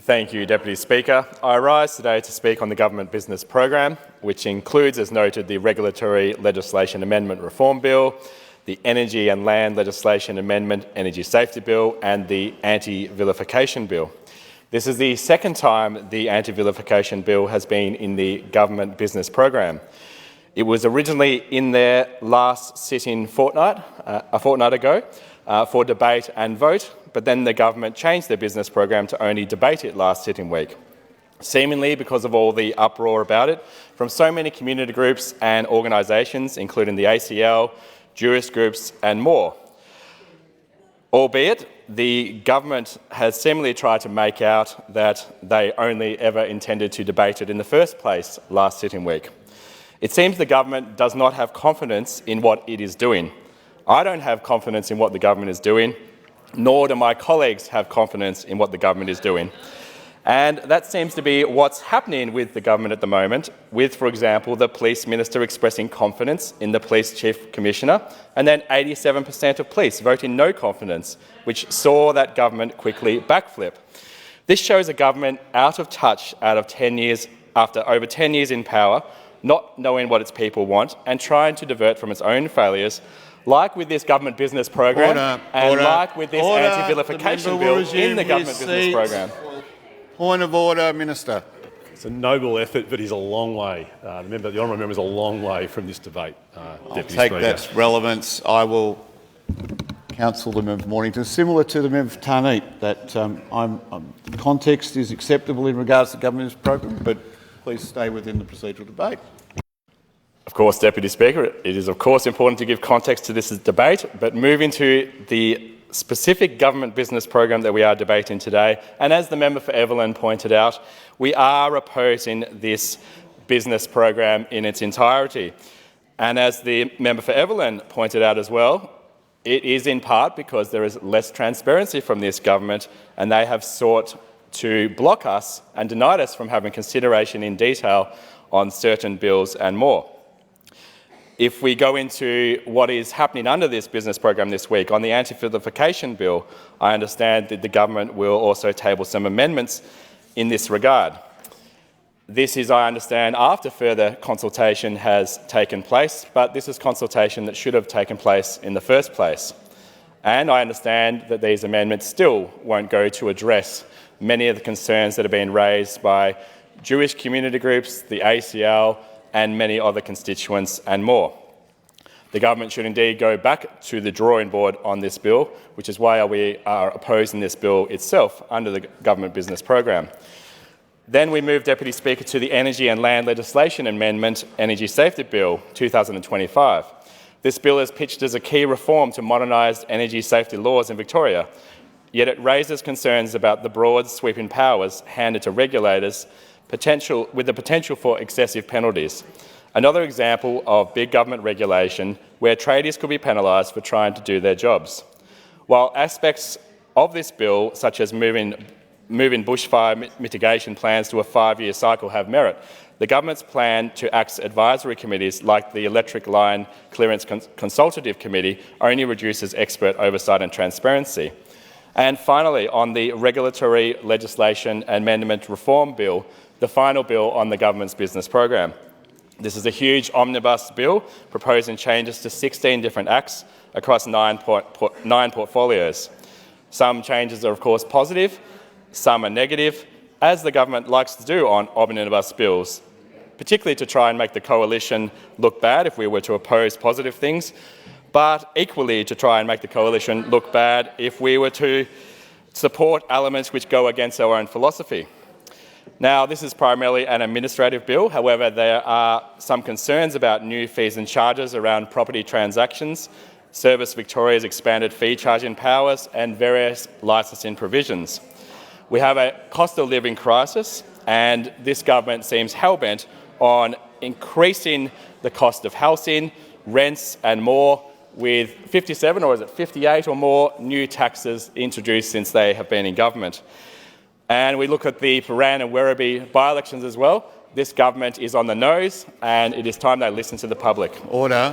Thank you, Deputy Speaker. I rise today to speak on the Government Business Program, which includes, as noted, the Regulatory Legislation Amendment Reform Bill, the Energy and Land Legislation Amendment Energy Safety Bill and the Anti-Vilification Bill. This is the second time the Anti-Vilification Bill has been in the Government Business Program. It was originally in there last sitting fortnight ago, for debate and vote, but then the government changed their business program to only debate it last sitting week, seemingly because of all the uproar about it from so many community groups and organisations, including the ACL, jurist groups and more. Albeit, the government has seemingly tried to make out that they only ever intended to debate it in the first place last sitting week. It seems the government does not have confidence in what it is doing. I don't have confidence in what the government is doing, nor do my colleagues have confidence in what the government is doing. And that seems to be what's happening with the government at the moment, with, for example, the Police Minister expressing confidence in the Police Chief Commissioner, and then 87% of police voting no confidence, which saw that government quickly backflip. This shows a government out of touch after over 10 years in power, not knowing what its people want and trying to divert from its own failures, like with this government business program like with this anti-vilification bill in the government business program. Point of order, Minister. It's a noble effort, but he's a long way. The honourable member is a long way from this debate. I'll take that relevance. I will counsel the member for Mornington, similar to the member for Tarneit, that the context is acceptable in regards to the government's program, but please stay within the procedural debate. Of course, Deputy Speaker, it is of course important to give context to this debate, but moving to the specific government business program that we are debating today, and as the member for Evelyn pointed out, we are opposing this business program in its entirety. And as the member for Evelyn pointed out as well, it is in part because there is less transparency from this government, and they have sought to block us and denied us from having consideration in detail on certain bills and more. If we go into what is happening under this business program this week, on the anti-vilification bill, I understand that the government will also table some amendments in this regard. This is, I understand, after further consultation has taken place, but this is consultation that should have taken place in the first place. And I understand that these amendments still won't go to address many of the concerns that have been raised by Jewish community groups, the ACL, and many other constituents and more. The government should indeed go back to the drawing board on this bill, which is why we are opposing this bill itself under the government business program. Then we move, Deputy Speaker, to the Energy and Land Legislation Amendment Energy Safety Bill 2025. This bill is pitched as a key reform to modernise energy safety laws in Victoria, yet it raises concerns about the broad sweeping powers handed to regulators with the potential for excessive penalties. Another example of big government regulation where tradies could be penalised for trying to do their jobs. While aspects of this bill, such as moving bushfire mitigation plans to a 5-year cycle, have merit, the government's plan to axe advisory committees like the Electric Line Clearance Consultative Committee only reduces expert oversight and transparency. And finally, on the Regulatory Legislation Amendment Reform Bill, the final bill on the government's business program. This is a huge omnibus bill proposing changes to 16 different acts across 9 portfolios. Some changes are of course positive, some are negative, as the government likes to do on omnibus bills, particularly to try and make the coalition look bad if we were to oppose positive things, but equally to try and make the coalition look bad if we were to support elements which go against our own philosophy. Now, this is primarily an administrative bill. However, there are some concerns about new fees and charges around property transactions, Service Victoria's expanded fee charging powers and various licensing provisions. We have a cost of living crisis, and this government seems hell-bent on increasing the cost of housing, rents and more, with 57 or is it 58 or more new taxes introduced since they have been in government. And we look at the Paran and Werribee by-elections as well. This government is on the nose, and it is time they listen to the public. Order.